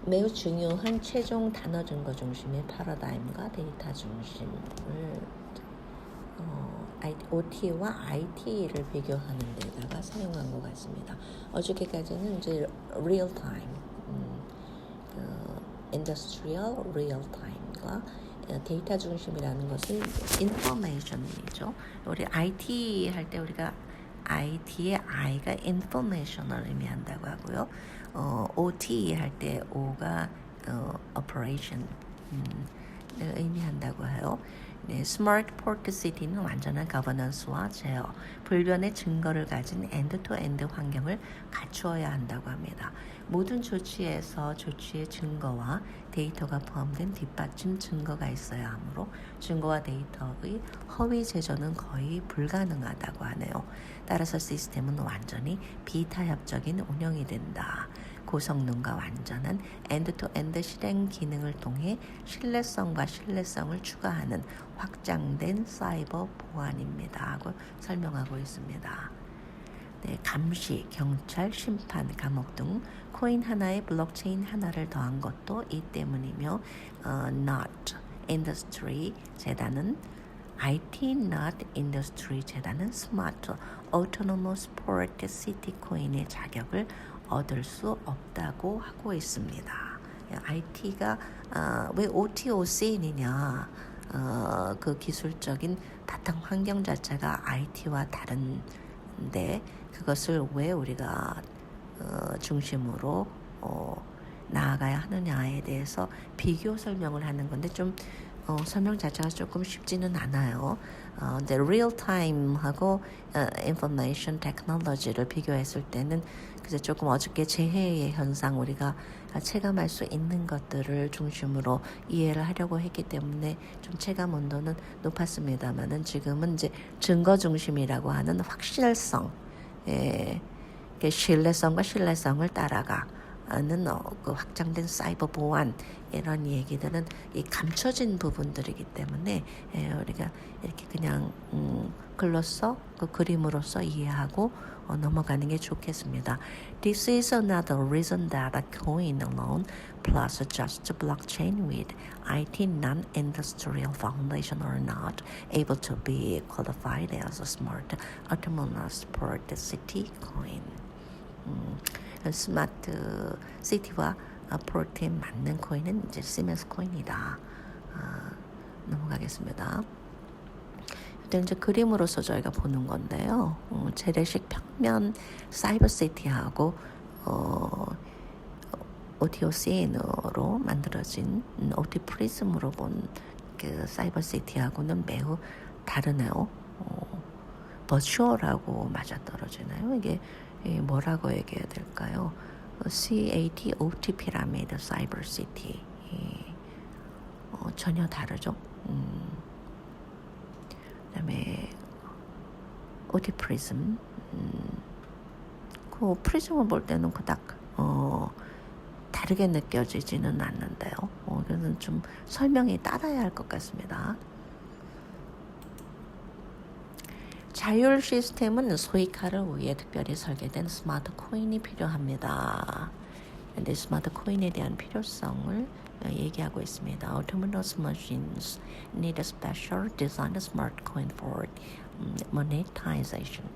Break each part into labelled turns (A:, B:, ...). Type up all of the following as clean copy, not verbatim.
A: 매우 중요한 최종 단어 증거 중심의 패러다임과 데이터 중심을 OT와 IT를 비교하는 데다가 사용한 것 같습니다. 어저께까지는 이제 real time, industrial real time과 데이터 중심이라는 것은 information이죠. 우리 IT 할 때 우리가 IT의 I가 information을 의미한다고 하고요. OT 할 때 O가 operation 의미한다고 해요. 네, 스마트 포트 시티는 완전한 거버넌스와 제어, 불변의 증거를 가진 엔드-투-엔드 환경을 갖추어야 한다고 합니다. 모든 조치에서 조치의 증거와 데이터가 포함된 뒷받침 증거가 있어야 하므로 증거와 데이터의 허위 제조는 거의 불가능하다고 하네요. 따라서 시스템은 완전히 비타협적인 운영이 된다. 고성능과 완전한 엔드-투-엔드 실행 기능을 통해 신뢰성과 신뢰성을 추가하는 확장된 사이버 보안입니다 하고 설명하고 있습니다. 네, 감시, 경찰, 심판, 감옥 등 코인 하나에 블록체인 하나를 더한 것도 이 때문이며 Not Industry 재단은 IT Not Industry 재단은 스마트 Autonomous Port City 코인의 자격을 얻을 수 없다고 하고 있습니다. IT가 왜 OTOCN이냐? 그 기술적인 바탕 환경 자체가 IT와 다른데 그것을 왜 우리가 중심으로 나아가야 하느냐에 대해서 비교 설명을 하는 건데 좀 설명 자체가 조금 쉽지는 않아요. 근데 real time하고 information technology를 비교했을 때는 그래서 조금 어저께 재해의 현상 우리가 체감할 수 있는 것들을 중심으로 이해를 하려고 했기 때문에 좀 체감 온도는 높았습니다만은 지금은 이제 증거 중심이라고 하는 확실성, 신뢰성과 신뢰성을 따라가는 그 확장된 사이버 보안 이런 얘기들은 이 감춰진 부분들이기 때문에 우리가 이렇게 그냥 글로써 그 그림으로써 이해하고 넘어가는 게 좋겠습니다. This is another reason that a coin alone plus just blockchain with IT non-industrial foundation are not able to be qualified as a smart autonomous port city coin. 스마트 시티와 포트에 맞는 코인은 이제 시멘스 코인이다. 넘어가겠습니다. 일단 이제 그림으로서 저희가 보는 건데요. 재래식 평면 사이버 시티하고 OTOCN으로 만들어진 OT 프리즘으로 본 그 사이버 시티하고는 매우 다르네요. 버추얼하고 맞아떨어지나요? 이게 뭐라고 얘기해야 될까요? CAT-OT 피라미드 사이버 시티 전혀 다르죠. 그다음에 OT 프리즘 그 프리즘을 볼 때는 그닥 다르게 느껴지지는 않는데요. 이거는 좀 설명이 따라야 할 것 같습니다. 자율 시스템은 소이카를 위해 특별히 설계된 스마트 코인이 필요합니다. 근데 스마트 코인에 대한 필요성을 얘기하고 있습니다. Autonomous machines need a special designed smart coin for monetization.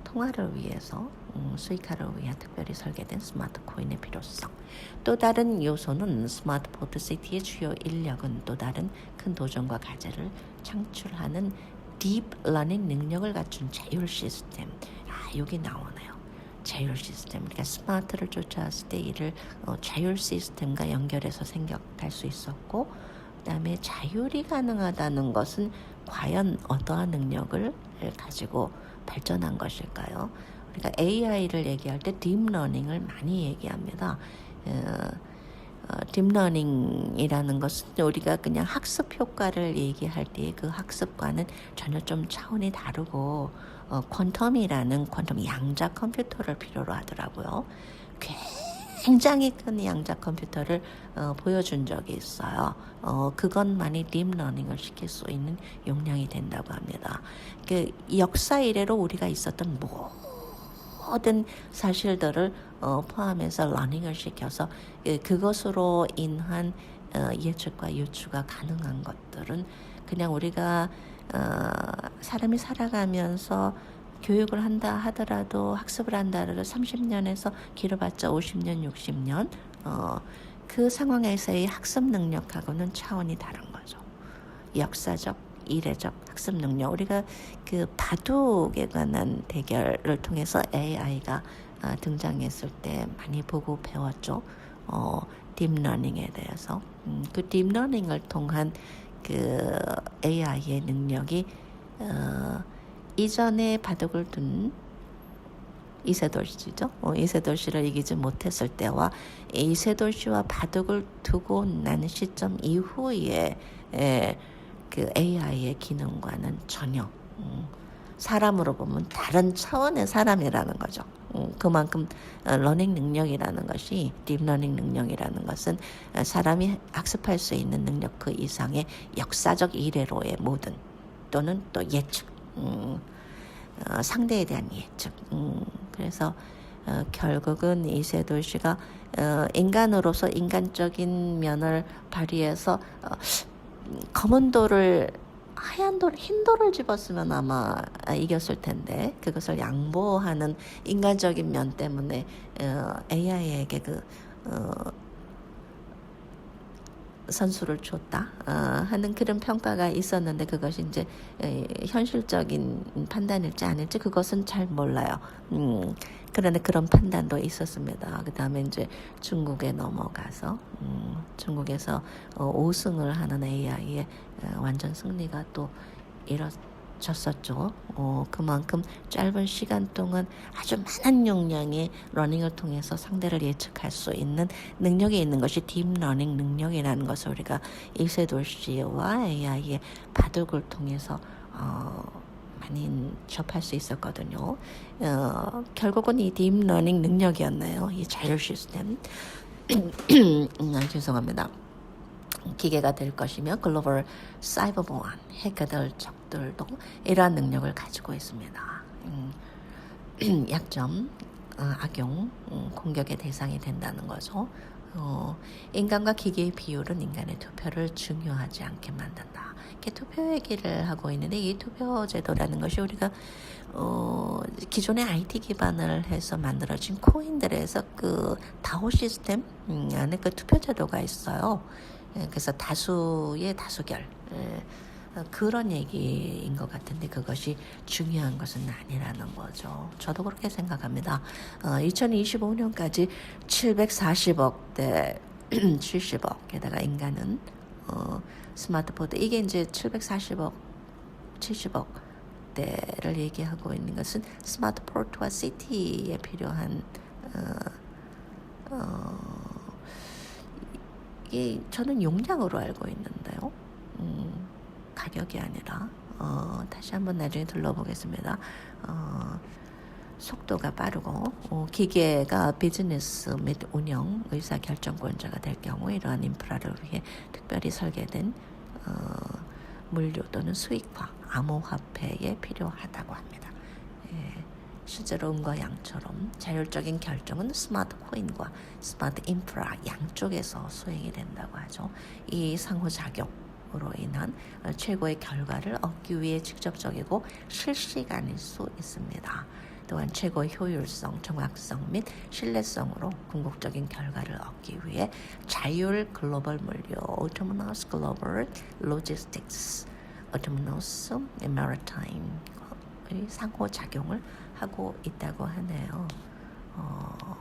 A: 통화를 위해서 수익화를 위해 특별히 설계된 스마트 코인의 필요성. 또 다른 요소는 스마트 포트 시티의 주요 인력은 또 다른 큰 도전과 과제를 창출하는 딥 러닝 능력을 갖춘 자율 시스템. 여기 나오네요. 자율 시스템. 그러니까 스마트를 쫓아왔을 때 이를 자율 시스템과 연결해서 생각할 수 있었고 그다음에 자율이 가능하다는 것은 과연 어떠한 능력을 가지고 발전한 것일까요? 우리가 AI를 얘기할 때 딥러닝을 많이 얘기합니다. 딥러닝이라는 것은 우리가 그냥 학습 효과를 얘기할 때 그 학습과는 전혀 좀 차원이 다르고 퀀텀이라는 퀀텀 양자 컴퓨터를 필요로 하더라고요. 굉장히 큰 양자 컴퓨터를 보여준 적이 있어요. 그것만이 딥러닝을 시킬 수 있는 용량이 된다고 합니다. 그 역사 이래로 우리가 있었던 모든 사실들을 포함해서 러닝을 시켜서 그것으로 인한 예측과 유추가 가능한 것들은 그냥 우리가 사람이 살아가면서 교육을 한다 하더라도 학습을 한다 하더라도 30년에서 길어봤자 50년, 60년 그 상황에서의 학습 능력하고는 차원이 다른 거죠. 역사적, 이례적 학습 능력. 우리가 그 바둑에 관한 대결을 통해서 AI가 등장했을 때 많이 보고 배웠죠. 딥러닝에 대해서. 그 딥러닝을 통한 그 AI의 능력이 이전에 바둑을 둔 이세돌 씨죠. 이세돌 씨를 이기지 못했을 때와 이세돌 씨와 바둑을 두고 난 시점 이후에 그 AI의 기능과는 전혀 사람으로 보면 다른 차원의 사람이라는 거죠. 그만큼 러닝 능력이라는 것이 딥러닝 능력이라는 것은 사람이 학습할 수 있는 능력 그 이상의 역사적 이래로의 모든 또는 또 예측 상대에 대한 예측 그래서 결국은 이세돌 씨가 인간으로서 인간적인 면을 발휘해서 검은 돌을 하얀 돌, 흰 돌을 집었으면 아마 이겼을 텐데 그것을 양보하는 인간적인 면 때문에 AI에게 그 선수를 줬다 하는 그런 평가가 있었는데 그것이 이제 현실적인 판단일지 아닐지 그것은 잘 몰라요. 그런데 그런 판단도 있었습니다. 그 다음에 이제 중국에 넘어가서 중국에서 5승을 하는 AI의 완전 승리가 또 이뤄졌었죠. 그만큼 짧은 시간 동안 아주 많은 용량의 러닝을 통해서 상대를 예측할 수 있는 능력이 있는 것이 딥러닝 능력이라는 것을 우리가 이세돌 씨와 AI의 바둑을 통해서 많이 접할 수 있었거든요. 결국은 이 딥러닝 능력이었나요? 이 자율 시스템. 죄송합니다. 기계가 될 것이며 글로벌 사이버 보안, 해커들 적들도 이러한 능력을 가지고 있습니다. 약점, 악용, 공격의 대상이 된다는 거죠. 인간과 기계의 비율은 인간의 투표를 중요하지 않게 만든다. 이렇게 투표 얘기를 하고 있는데 이 투표 제도라는 것이 우리가 기존의 IT 기반을 해서 만들어진 코인들에서 그 다오 시스템 안에 그 투표 제도가 있어요. 그래서 다수의 다수결 그런 얘기인 것 같은데 그것이 중요한 것은 아니라는 거죠. 저도 그렇게 생각합니다. 2025년까지 740억 대 70억 게다가 인간은 스마트폰 이게 이제 740억 70억 대를 얘기하고 있는 것은 스마트 포트와 시티에 필요한 이게 저는 용량으로 알고 있는데요. 가격이 아니라 다시 한번 나중에 둘러보겠습니다. 속도가 빠르고 기계가 비즈니스 및 운영 의사결정권자가 될 경우 이러한 인프라를 위해 특별히 설계된 물류 또는 수익화, 암호화폐에 필요하다고 합니다. 실제로 음과 양처럼 자율적인 결정은 스마트 코인과 스마트 인프라 양쪽에서 수행이 된다고 하죠. 이 상호작용으로 인한 최고의 결과를 얻기 위해 직접적이고 실시간일 수 있습니다. 또한 최고의 효율성, 정확성 및 신뢰성으로 궁극적인 결과를 얻기 위해 자율 글로벌 물류, autonomous global logistics, autonomous maritime 상호작용을 하고 있다고 하네요.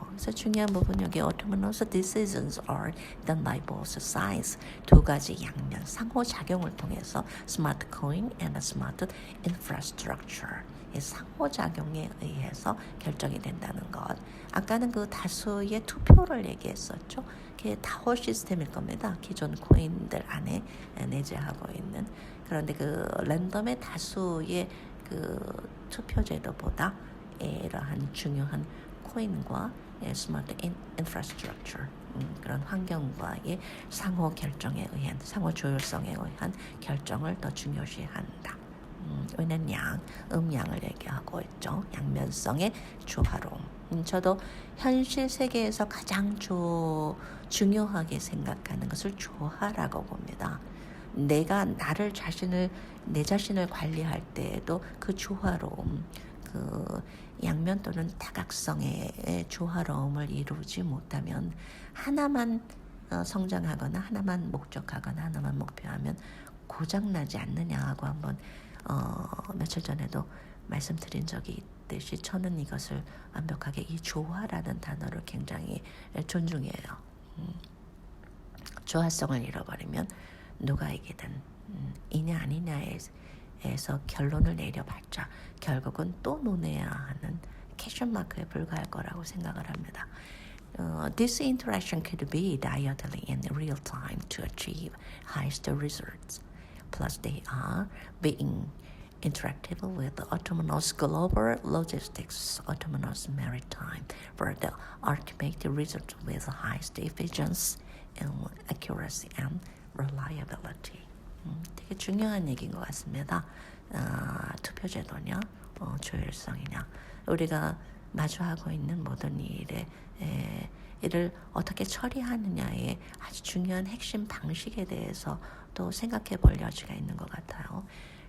A: 그래서 중요한 부분 여기 autonomous decisions are done by both sides 두 가지 양면 상호작용을 통해서 스마트 코인 and 스마트 infrastructure 이 상호작용에 의해서 결정이 된다는 것. 아까는 그 다수의 투표를 얘기했었죠. 그게 다오 시스템일 겁니다. 기존 코인들 안에 내재하고 있는. 그런데 그 랜덤의 다수의 그 투표 제도보다 이러한 중요한 코인과 스마트 인프라스트럭처 그런 환경과의 상호 결정에 의한 상호 조율성에 의한 결정을 더 중요시한다. 위는 양, 음양을 얘기하고 있죠. 양면성의 조화로움. 저도 현실 세계에서 가장 중요하게 생각하는 것을 조화라고 봅니다. 내가 내 자신을 관리할 때에도 그 조화로움, 그 양면 또는 다각성의 조화로움을 이루지 못하면 하나만 성장하거나 하나만 목적하거나 하나만 목표하면 고장나지 않느냐고 한번 며칠 전에도 말씀드린 적이 있듯이 저는 이것을 완벽하게 이 조화라는 단어를 굉장히 존중해요. 조화성을 잃어버리면 누가 이기든 이냐 아니냐에서 결론을 내려봤자 결국은 또 논해야 하는 퀘션 마크에 불과할 거라고 생각을 합니다. This interaction could be diagonally in real time to achieve highest results. Plus, they are being interactive with the autonomous global logistics, autonomous maritime, for the ultimate result with highest efficiency and accuracy and reliability. 되게 중요한 얘기인 것 같습니다. 투표제도냐, 조율성이냐. 우리가 마주하고 있는 모든 일을 어떻게 처리하느냐의 아주 중요한 핵심 방식에 대해서 또 생각해 볼 여지가 있는 것 같아요.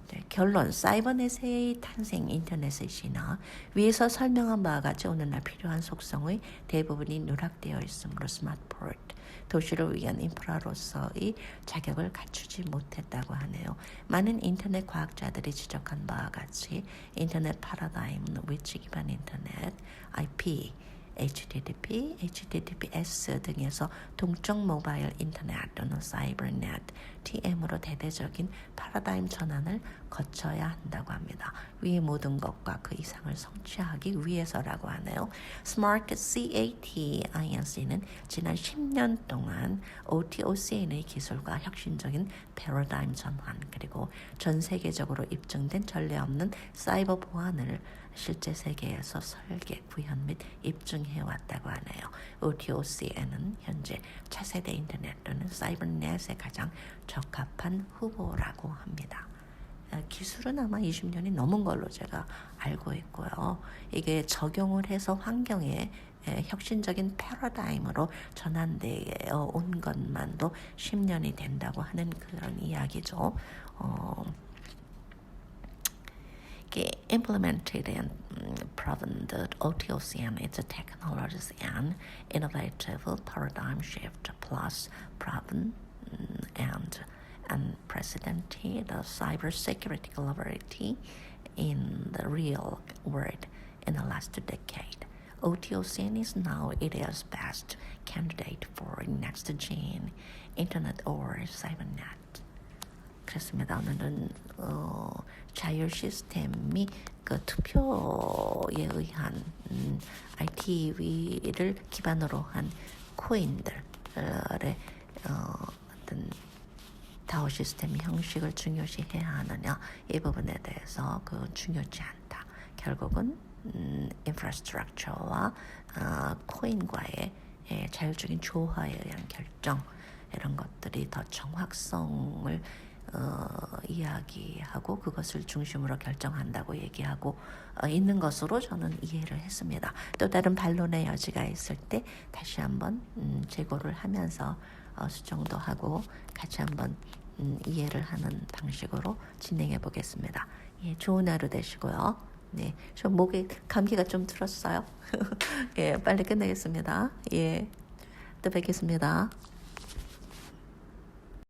A: 네, 결론, 사이버넷의 탄생, 인터넷의 진화, 위에서 설명한 바와 같이 오늘날 필요한 속성의 대부분이 누락되어 있으므로 스마트포트, 도시를 위한 인프라로서의 자격을 갖추지 못했다고 하네요. 많은 인터넷 과학자들이 지적한 바와 같이 인터넷 파라다임은 위치 기반 인터넷, IP, HTTP, HTTPS 등에서 동적 모바일 인터넷 또는 사이버넷, TM으로 대대적인 파라다임 전환을 거쳐야 한다고 합니다. 위의 모든 것과 그 이상을 성취하기 위해서라고 하네요. Smart CAT INC는 지난 10년 동안 OT/OCN의 기술과 혁신적인 패러다임 전환 그리고 전 세계적으로 입증된 전례 없는 사이버 보안을 실제 세계에서 설계, 구현 및 입증해왔다고 하네요. OT/OCN은 현재 차세대 인터넷 또는 사이버넷에 가장 적합한 후보라고 합니다. 기술은 아마 20년이 넘은 걸로 제가 알고 있고요. 이게 적용을 해서 환경에 혁신적인 패러다임으로 전환되어 온 것만도 10년이 된다고 하는 그런 이야기죠. Implemented and proven the OT/OCN is a technology and innovative paradigm shift plus proven and unprecedented cybersecurity capability in the real world in the last decade. OT/OCN is now India's best candidate for next-gen internet or cybernet. 그렇습니다. 오늘은 자율 시스템이 그 투표에 의한 IT를 기반으로 한 코인들의 어떤 다오 시스템 형식을 중요시해야 하느냐 이 부분에 대해서 중요치 않다. 결국은 인프라스트럭처와 코인과의 자율적인 조화에 의한 결정 이런 것들이 더 정확성을 이야기하고 그것을 중심으로 결정한다고 얘기하고 있는 것으로 저는 이해를 했습니다. 또 다른 반론의 여지가 있을 때 다시 한번 재고를 하면서 수정도 하고 같이 한번 이해를 하는 방식으로 진행해 보겠습니다. 예, 좋은 하루 되시고요. 네, 저 목에 감기가 좀 들었어요. 예, 빨리 끝내겠습니다. 예, 또 뵙겠습니다.